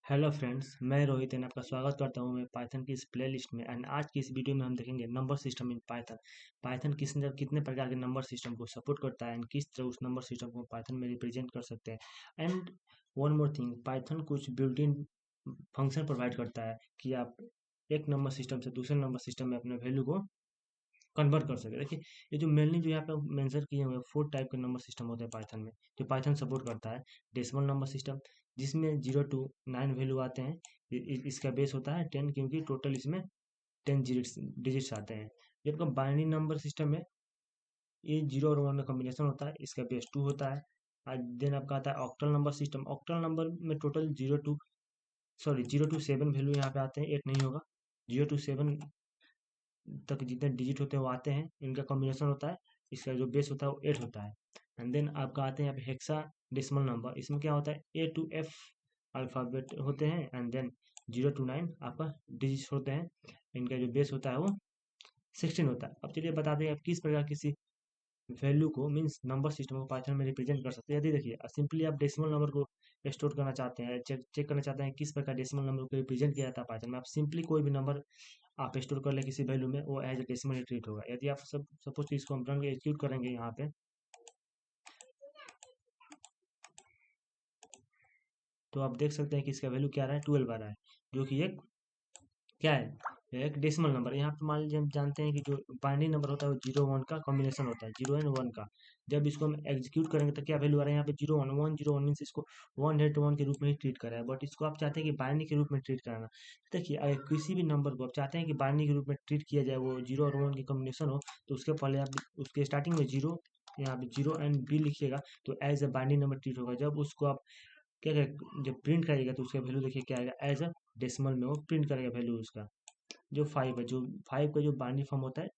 Hello friends, मैं Rohit and आपका स्वागत करता हूं मैं पाइथन की इस प्लेलिस्ट में। एंड आज की इस वीडियो में हम देखेंगे number system in Python. Python कितने प्रकार के नंबर सिस्टम को सपोर्ट करता है एंड किस तरह उस नंबर सिस्टम को पाइथन में रिप्रेजेंट कर सकते हैं। And one more thing, Python कुछ बिल्ट इन फंक्शन प्रोवाइड करता है कि आप एक नंबर सिस्टम से दूसरे नंबर सिस्टम में अपने वैल्यू को कन्वर्ट कर सके। देखिए, ये जो मेनली जो यहाँ पे मेंशन किए हुए 4 टाइप के नंबर सिस्टम होते हैं पाइथन में, जो पाइथन सपोर्ट करता है। डेसिमल नंबर सिस्टम, जिसमें 0 टू 9 वैल्यू आते हैं। इसका बेस होता है 10, क्योंकि टोटल इसमें 10 डिजिट्स आते हैं। जब आपका बाइनरी नंबर सिस्टम है, ये 0 और 1 का कॉम्बिनेशन होता है, इसका बेस 2 होता है। देन आपका आता है octal number system. Octal number में टोटल 0 टू 7 वैल्यू यहाँ पे आते हैं, 8 नहीं होगा। 0 टू 7 तक जितने डिजिट होते हैं वो आते हैं, इनका कॉम्बिनेशन होता है। इसका जो बेस होता है वो 8 होता है। एंड देन आपका आते हैं यहाँ पे हेक्सा डेसिमल नंबर। इसमें क्या होता है, A to F अल्फ़ाबेट होते हैं। एंड देन 0 to 9 आपका डिजिट्स होते हैं। इनका जो बेस होता है वो 16 होता है। अब चलिए बताते हैं आप किस प्रकार किसी वैल्यू को, मीन्स नंबर सिस्टम को पाइथन में रिप्रेजेंट कर सकते हैं। यदि देखिए, सिंपली आप डेसिमल नंबर को स्टोर करना चाहते हैं, चेक करना चाहते हैं किस प्रकार डेसिमल नंबर को रिप्रेजेंट किया जाता है पाइथन में, आप सिंपली कोई भी नंबर आप स्टोर कर ले किसी वैल्यू में, वो एज ए डेसिमल ट्रीट होगा। यदि आप सब सपोज इसको हम रन के एग्जीक्यूट करेंगे यहाँ पे, तो आप देख सकते हैं कि इसका वैल्यू क्या आ रहा है, 12 आ रहा है, जो कि एक क्या है, एक डेसिमल नंबर। यहाँ पे मान लीजिए हम जानते हैं कि जो बाइनरी नंबर होता है वो 0 1 का कॉम्बिनेशन होता है, 0 एंड 1 का। जब इसको हम एग्जीक्यूट करेंगे तो क्या वैल्यू आ रहा है यहाँ पे, 0 1 1 0 1, मीन्स इसको 1 के रूप में ही ट्रीट करा है, बट इसको आप चाहते हैं कि बाइनरी के रूप में ट्रीट कराना। देखिए, अगर किसी भी नंबर को आप चाहते हैं कि बाइनरी के रूप में ट्रीट किया जाए, वो 0 और 1 की कॉम्बिनेशन हो, तो उसके पहले आप उसके स्टार्टिंग में 0, यहाँ पे 0 एंड B लिखिएगा, तो as a binary number treat होगा। जब उसको आप क्या जब प्रिंट करिएगा तो उसका वैल्यू देखिए क्या आएगा, एज अ डेसिमल में वो प्रिंट करेगा वैल्यू उसका। जो 5 है, जो 5 का जो बाइनरी फॉर्म होता है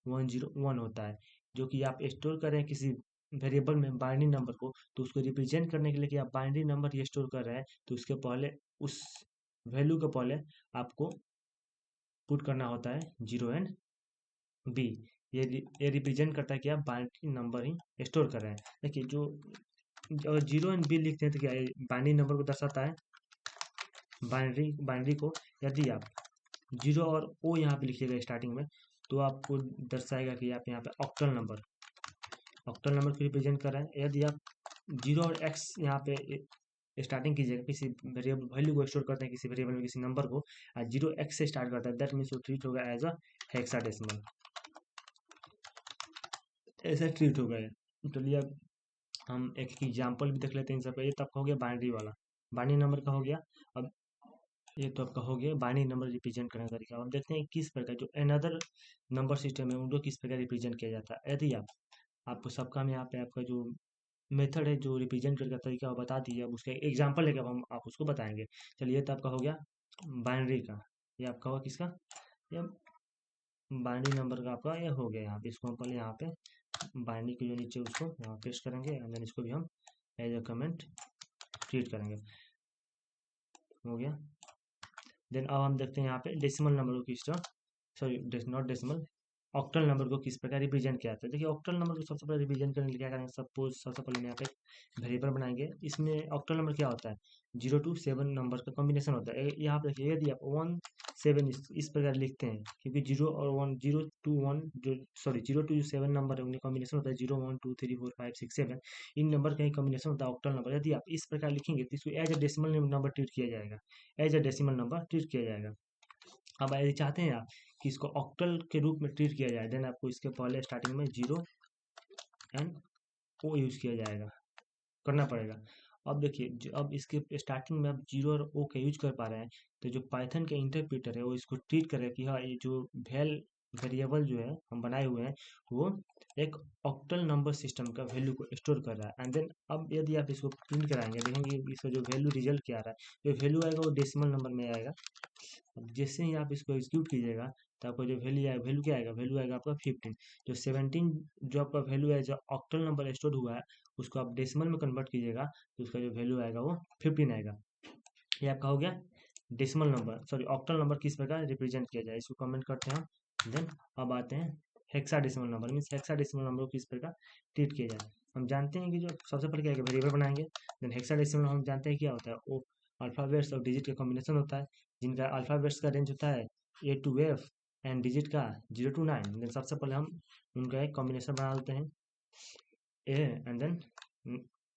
101 होता है। जो कि आप स्टोर कर रहे हैं किसी वेरिएबल में बाइनरी नंबर को, तो उसको रिप्रेजेंट करने के लिए कि आप बाइनरी नंबर ये स्टोर कर रहे हैं, तो उसके पहले उस वैल्यू के पहले आपको पुट करना होता है 0 एंड B। ये रिप्रेजेंट करता है कि आप बाइनरी नंबर ही स्टोर कर रहे हैं। देखिए, जो अगर 0 एंड B लिखते हैं तो क्या बाइनरी नंबर को दर्शाता है, बाइनरी बाइनरी को। यदि आप 0 और O यहाँ पे लिखिएगा स्टार्टिंग में, तो आपको दर्शाएगा कि आप यहाँ पे ऑक्टल नंबर को रिप्रेजेंट कर रहे हैं। यदि आप 0 और X यहाँ पे स्टार्टिंग कीजिएगा, किसी वेरिएबल वैल्यू को स्टोर करते हैं किसी वेरिएबल में किसी नंबर को, 0 X से स्टार्ट करता है, दैट मीन्स वो ट्रीट होगा एज अ हेक्साडेसिमल। ऐसा ट्रीट होगा ये। चलिए अब हम एक एग्जाम्पल भी देख लेते हैं इन सबका। ये तो आपका हो गया बाइनरी वाला, बाइनरी नंबर का हो गया। अब ये तो आपका हो गया बाइनरी नंबर रिप्रेजेंट करने का तरीका। अब देखते हैं किस प्रकार जो अनदर नंबर सिस्टम है उनको किस प्रकार रिप्रेजेंट किया जाता है। यदि आपको सबका में यहाँ पे आपका जो मेथड है जो रिप्रेजेंट करने का तरीका वो बता दिए, अब उसका एग्जांपल लेकर हम आप उसको बताएंगे। चलिए, तो आपका हो गया बाइनरी का, ये आपका हुआ किसका, ये बाइनरी नंबर का आपका ये हो गया। यहाँ पे इसको हम पहले यहाँ पे बाइनरी के जो नीचे उसको यहाँ पेस्ट करेंगे, एंड देन इसको भी हम एज अ कमेंट ट्रीट करेंगे। हो गया। देन अब हम देखते हैं यहाँ पे डेसिमल नंबर को किस तरह, sorry not decimal, octal number को किस प्रकार रिप्रेजेंट किया जाता है। देखिए, ऑक्टल नंबर को सबसे पहले रिप्रेजेंट करने के लिए क्या करेंगे, सपोज सबसे पहले मैं यहाँ पे वेरिएबल बनाएंगे। इसमें ऑक्टल नंबर क्या होता है, 0 to 7 नंबर का कॉम्बिनेशन होता है। यहाँ पे देखिए, यदि आप 1 7 इस प्रकार लिखते हैं, क्योंकि 0 और 1, 0 to 1 जो, सॉरी 0 to 7 नंबर है, उनका कॉम्बिनेशन होता है 0 1 2 3 4 5 6 7। इन नंबर का ही कॉम्बिनेशन होता है ऑक्टल नंबर। यदि आप इस प्रकार लिखेंगे तो इसको as a decimal number treat किया जाएगा, as a decimal number treat किया जाएगा। अब यदि चाहते हैं आप कि इसको ऑक्टल के रूप में ट्रीट किया जाए, देन आपको इसके पहले स्टार्टिंग में 0 एंड O यूज किया जाएगा, करना पड़ेगा। अब देखिए, अब इसके स्टार्टिंग में आप 0 और O का यूज कर पा रहे हैं, तो जो पाइथन का इंटरप्रेटर है वो इसको ट्रीट करेगा कि हाँ, ये जो वेरिएबल जो है हम बनाए हुए हैं, वो एक ऑक्टल नंबर सिस्टम का वैल्यू को स्टोर कर रहा है। एंड देन अब यदि आप इसको प्रिंट कराएंगे, देखेंगे इसका जो वैल्यू रिजल्ट क्या आ रहा है, जो वैल्यू आएगा वो डेसिमल नंबर में आएगा। अब जैसे ही आप इसको एग्जीक्यूट कीजिएगा, तो आपको जो वैल्यू आएगा, वैल्यू क्या आएगा, वैल्यू आएगा आपका 15। जो 17 जो आपका वैल्यू है, जो ऑक्टल नंबर स्टोर हुआ है, उसको आप डेसिमल में कन्वर्ट कीजिएगा, तो उसका जो वैल्यू आएगा वो 15 आएगा। ये आपका हो गया decimal number, sorry octal number किस प्रकार रिप्रेजेंट किया जाए, इसको कमेंट करते हैं हम। देन अब आते हैं hexadecimal number, means hexadecimal number को किस प्रकार ट्रीट किया जाए। हम जानते हैं कि जो सबसे पहले क्या है, वेरिएबल बनाएंगे। देन हेक्साडेसिमल हम जानते हैं क्या होता है, वो अल्फ़ाबेट्स और डिजिट का कॉम्बिनेशन होता है, जिनका अल्फ़ाबेट्स का रेंज होता है A to F and digit का 0 to 9। देन सबसे पहले हम उनका एक कॉम्बिनेशन बना देते हैं ए एंड देन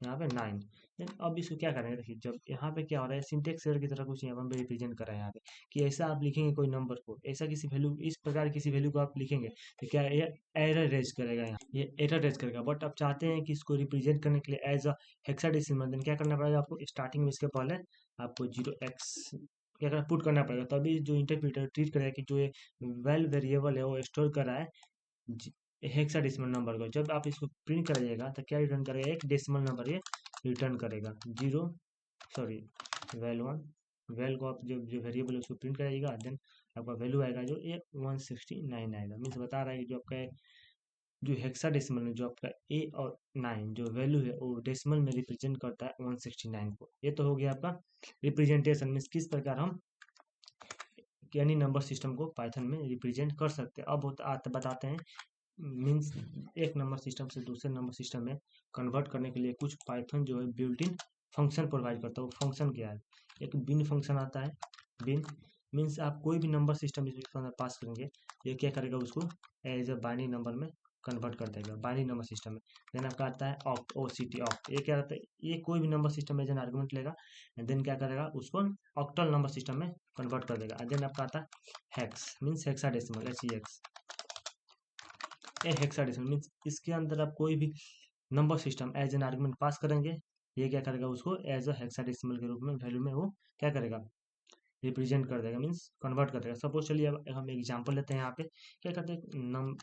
यहाँ पे 9। देन अब इसको क्या करेंगे, देखिए जब यहाँ पे क्या हो रहा है, सिंटेक्स एरर की तरह कुछ यहाँ पे रिप्रेजेंट कर रहा है यहाँ पे, कि ऐसा आप लिखेंगे कोई नंबर को, ऐसा किसी वैल्यू, इस प्रकार किसी वैल्यू को आप लिखेंगे तो क्या ये एरर रेज करेगा, यहाँ ये एरर रेज करेगा। बट आप चाहते हैं कि इसको रिप्रेजेंट करने के लिए एज अ हेक्साडेसिमल, देन क्या करना पड़ेगा आपको, स्टार्टिंग में इसके पहले आपको 0x क्या करना, पुट करना पड़ेगा, तभी जो इंटरप्रेटर ट्रीट करेगा कि जो ये वेल वेरिएबल है वो स्टोर कर रहा है हेक्साडेसिमल नंबर को। जब आप इसको प्रिंट कराइएगा तो क्या रिटर्न करेगा, एक डेसिमल नंबर ये रिटर्न करेगा, जीरो सॉरी वैल 1। वैल को आप जो जो वेरिएबल है उसको प्रिंट कराइएगा, देन आपका वैल्यू आएगा जो ये 169 आएगा। मीन्स बता रहा है कि जो आपका जो हेक्साडेसिमल में जो आपका ए और 9 जो वैल्यू है वो डेसिमल में रिप्रेजेंट करता है 169 को। ये तो हो गया आपका रिप्रेजेंटेशन, मीन्स किस प्रकार हम यानी नंबर सिस्टम को पाइथन में रिप्रेजेंट कर सकते हैं। अब बताते हैं मीन्स एक नंबर सिस्टम से दूसरे नंबर सिस्टम में कन्वर्ट करने के लिए कुछ पाइथन जो है बिल्ट इन फंक्शन प्रोवाइड करता है। वो फंक्शन क्या है, एक बिन फंक्शन आता है। बिन मीन्स आप कोई भी नंबर सिस्टम इसके अंदर पास करेंगे, ये क्या करेगा, उसको एज अ बाइनरी नंबर में कन्वर्ट कर देगा बाइनरी नंबर सिस्टम में। देन आपका आता है ऑक्ट, OCT ऑक्ट। ये क्या रहता है, ये कोई भी नंबर सिस्टम में एज एन आर्गुमेंट लेगा, देन क्या करेगा, उसको ऑक्टल नंबर सिस्टम में कन्वर्ट कर देगा। देन आपका आता है hex, means hexadecimal, HEX। A hexadecimal means इसके अंदर आप कोई भी number system as an argument pass करेंगे, ये क्या करेगा, उसको एज अ हेक्साडेसिमल के रूप में वैल्यू में वो क्या करेगा, रिप्रेजेंट कर देगा, मीन्स कन्वर्ट कर देगा। सपोज चलिए अब हम एग्जांपल लेते हैं, यहाँ पे क्या करते हैं, नम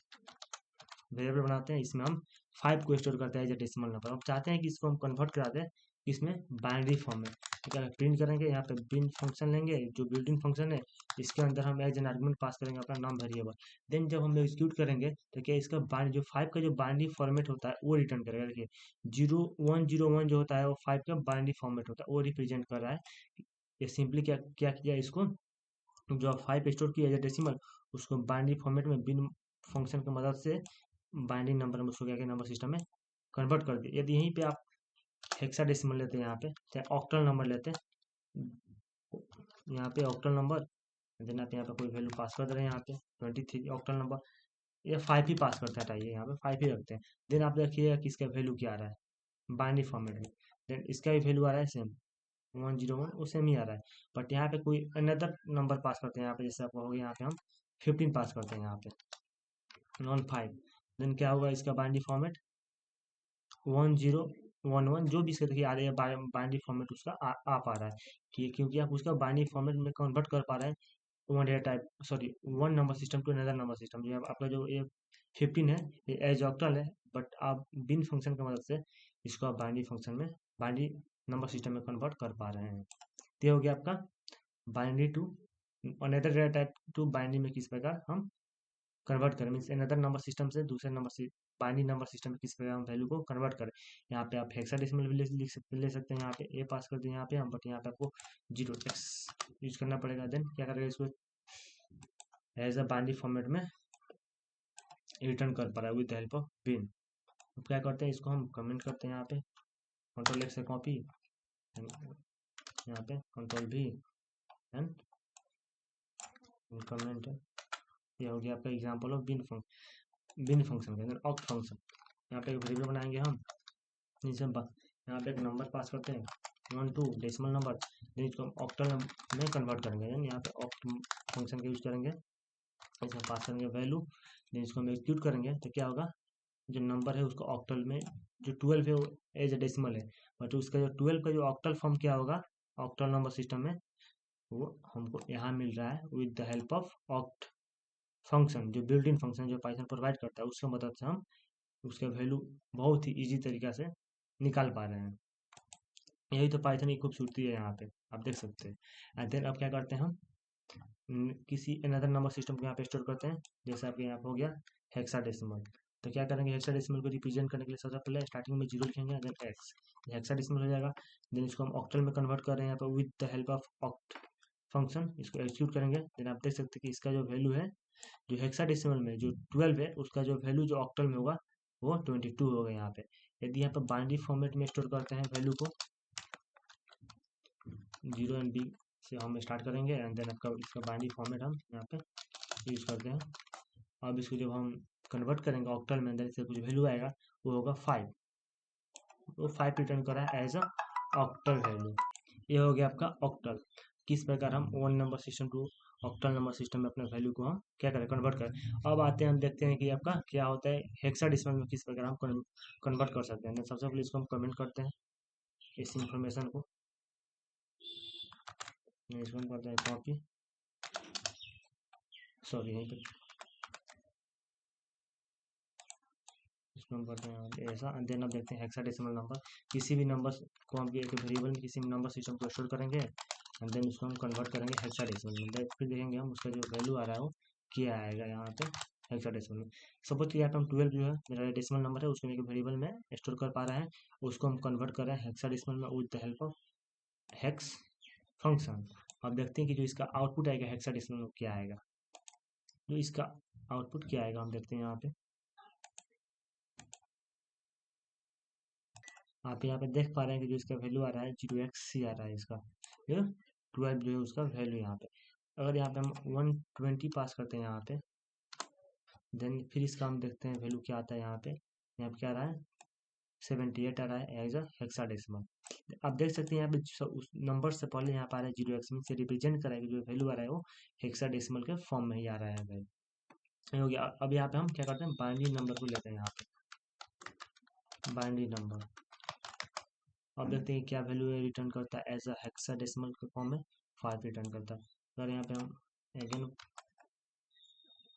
वेरिएबल बनाते हैं, इसमें हम 5 को स्टोर करते हैं एज ए डेसिमल नंबर। अब चाहते हैं कि इसको हम कन्वर्ट करा दें इसमें बाइनरी फॉर्म में, तो क्या प्रिंट करेंगे, यहाँ पे बिन फंक्शन लेंगे जो बिल्ट इन फंक्शन है, इसके अंदर हम एज एन आर्गुमेंट पास करेंगे अपना नाम वेरिएबल। देन जब हम एग्जीक्यूट करेंगे तो क्या इसका जो 5 का जो बाइनरी फॉर्मेट होता है वो रिटर्न करेगा। देखिए 0101 जो होता है वो 5 का बाइनरी फॉर्मेट होता है, वो रिप्रेजेंट कर रहा है। ये सिंपली क्या क्या किया, इसको जो आप 5 स्टोर किया एज डेसिमल, उसको बाइनरी फॉर्मेट में बिन फंक्शन की मदद से बाइनरी नंबर में उसको क्या नंबर सिस्टम में कन्वर्ट कर दिया। यदि यहीं पे आप हेक्साडेसिमल लेते हैं, यहाँ पे चाहे ऑक्टल नंबर लेते हैं, यहाँ पे ऑक्टल नंबर, देन आप यहाँ पे कोई वैल्यू पास कर दे रहे हैं, यहाँ पे 23 ऑक्टल नंबर, ये 5 ही पास करता है, हटाइए यहाँ पे 5 ही रखते हैं। देन आप देखिएगा कि इसका वैल्यू क्या आ रहा है बाइनरी फॉर्मेट में, देन इसका भी वैल्यू आ रहा है सेम 101, वो सेम ही आ रहा है। बट यहाँ पे कोई अनदर नंबर पास करते हैं, यहाँ पे जैसे आपको हो गया, यहाँ पे हम 15 पास करते हैं, यहाँ पे नॉन 5, देन क्या होगा, इसका बाइनरी फॉर्मेट 1011 जो भी इसका देखिए आ रही है, बाइनरी फॉर्मेट उसका आ पा रहा है, कि क्योंकि आप उसका बाइनरी फॉर्मेट में कन्वर्ट कर पा रहे हैं one data type, sorry one number system to another number system. जो आपका जो ये 15 है ये एज ऑक्टल है, बट आप बिन फंक्शन की मदद से इसको आप बाइनरी फंक्शन में बाइनरी नंबर सिस्टम में कन्वर्ट कर पा रहे हैं। तो ये हो गया आपका binary to another data type to binary में किस प्रकार हम कन्वर्ट करें, मीन्स अनदर नंबर सिस्टम से दूसरे नंबर से बाइनरी नंबर सिस्टम में किस प्रकार हम वैल्यू को कन्वर्ट करें। यहाँ पे आप हेक्साडेसिमल भी ले सकते हैं, यहाँ पे ए पास कर दें यहाँ पे हम, बट यहाँ पे आपको 0x यूज करना पड़ेगा। देन क्या करेगा, इसको एज अ बाइनरी फॉर्मेट में रिटर्न कर पा रहा है विद द हेल्प ऑफ बिन। अब क्या करते हैं, इसको हम कमेंट करते हैं, यहाँ पे Ctrl+X से कॉपी, यहाँ पे Ctrl+V एंड कमेंट। ये हो गया आपका एग्जाम्पल ऑफ बिन फंक्शन के अंदर ऑक्ट फंक्शन। यहाँ पे एक वेरिएबल बनाएंगे हम, नीचे यहाँ पे एक नंबर पास करते हैं 1 2 डेसिमल नंबर, देन इसको हम ऑक्टल में कन्वर्ट करेंगे। देन यहाँ पे ऑक्ट फंक्शन का यूज करेंगे, इसमें पास करेंगे वैल्यू, देन इसको हम एग्जीक्यूट करेंगे तो क्या होगा, जो नंबर है उसको ऑक्टल में, जो 12 है वो एज ए डेसिमल है, बट उसका जो 12 का जो ऑक्टल फॉर्म क्या होगा ऑक्टल नंबर सिस्टम में, वो हमको यहाँ मिल रहा है with the help of oct function, जो बिल्ट इन फंक्शन जो पाइथन प्रोवाइड करता है, उसकी मदद से हम उसका वैल्यू बहुत ही इजी तरीका से निकाल पा रहे हैं। यही तो पाइथन की खूबसूरती है, यहाँ पे आप देख सकते हैं। एंड देन अब क्या करते हैं हम, किसी अनदर नंबर सिस्टम को यहाँ पे स्टोर करते हैं, जैसे आपके यहाँ पे हो गया हेक्साडेसिमल। तो क्या करेंगे, हेक्साडेसिमल को रिप्रेजेंट करने के लिए सबसे पहले स्टार्टिंग में 0 लिखेंगे, देन एक्स, हेक्साडेसिमल हो जाएगा। देन इसको हम ऑक्टल में कन्वर्ट कर रहे हैं यहाँ पे with the help of oct function, इसको एग्जीक्यूट करेंगे। देन आप देख सकते हैं कि इसका जो वैल्यू है, जो हेक्साडेसिमल में जो 12 है, उसका जो वैल्यू जो ऑक्टल में होगा वो 22 होगा यहाँ पे। यदि यहाँ पे बाइनरी फॉर्मेट में स्टोर करते हैं वैल्यू को, 0 MB से हम स्टार्ट करेंगे एंड देन आपका इसका बाइनरी फॉर्मेट हम यहाँ पे यूज़ करते हैं। अब इसको जब हम कन्वर्ट करेंगे ऑक्टल में, अंदर इसका कुछ वैल्यू आएगा, वो होगा 5। वो 5 रिटर्न करा है एज अ ऑक्टल वैल्यू। ये हो गया आपका ऑक्टल। किस प्रकार हम one number system to octal number system में अपने वैल्यू को हम क्या करें, कन्वर्ट करें। अब आते हैं, हम देखते हैं कि आपका क्या होता है हेक्साडेसिमल में, किस प्रकार हम कन्वर्ट कर सकते हैं। तो सबसे पहले इसको हम कमेंट करते हैं, इस इंफॉर्मेशन को इसको हम करते हैं कॉपी, सॉरी यहीं पे इसको हम करते हैं ऐसा। देन अब देखते हैं हेक्साडेसिमल नंबर, किसी भी नंबर को हम एक वेरिएबल में किसी भी नंबर सिस्टम को स्टोर करेंगे एंड देन उसको हम कन्वर्ट करेंगे हेक्साडेसिमल में। फिर देखेंगे हम उसका जो वैल्यू आ रहा है वो क्या आएगा यहाँ पे हेक्साडेसिमल में। सपोज कि यहाँ पे हम 12 जो है मेरा डेसिमल नंबर है, उसको एक वेरिएबल में स्टोर कर पा रहे हैं, उसको हम कन्वर्ट कर रहे हैं हेक्साडेसिमल में with the help of hex function. अब देखते हैं कि जो इसका आउटपुट आएगा हेक्साडेसिमल में क्या आएगा। जो इसका आउटपुट क्या आएगा हम देखते हैं यहाँ पे। आप यहाँ पे देख पा रहे हैं कि जो इसका वैल्यू आ रहा है 0x आ रहा है इसका, ये 12 जो है उसका वैल्यू यहाँ पे। अगर यहाँ पे हम 120 पास करते हैं यहाँ पे, देन फिर इसका हम देखते हैं वैल्यू क्या आता है यहाँ पे क्या आ रहा है 78 आ रहा है एज अ हेक्साडेसिमल। आप देख सकते हैं यहाँ पे उस नंबर से पहले यहाँ पे आ रहा है 0x से रिप्रेजेंट कराएगा, जो वैल्यू आ रहा है वो हेक्साडेसिमल के फॉर्म में ही आ रहा है भाई। ये हो गया। अब यहाँ पे हम क्या करते हैं, बाइनरी नंबर को लेते हैं यहाँ पे, बाइनरी नंबर। अब देखते हैं क्या वैल्यू रिटर्न करता है एज अ हेक्साडेसिमल के फॉर्म में 5 रिटर्न करता है। अगर यहाँ पे हम अगेन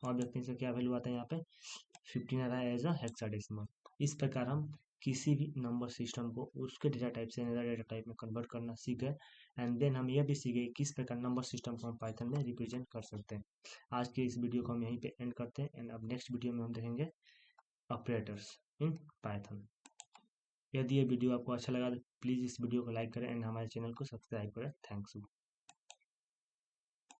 और देखते हैं इसका क्या वैल्यू आता है यहाँ पे 15 आ रहा है एज अ हेक्साडेसिमल। इस प्रकार हम किसी भी नंबर सिस्टम को उसके डेटा टाइप से अनदर डेटा टाइप में कन्वर्ट करना सीख गए एंड देन हम यह भी सीख गए किस प्रकार नंबर सिस्टम को हम पाइथन में रिप्रेजेंट कर सकते हैं। आज के इस वीडियो को हम यहीं पे एंड करते हैं एंड अब नेक्स्ट वीडियो में हम देखेंगे ऑपरेटर्स इन पाइथन। यदि ये वीडियो आपको अच्छा लगा तो प्लीज़ इस वीडियो को लाइक करें एंड हमारे चैनल को सब्सक्राइब करें। थैंक्स।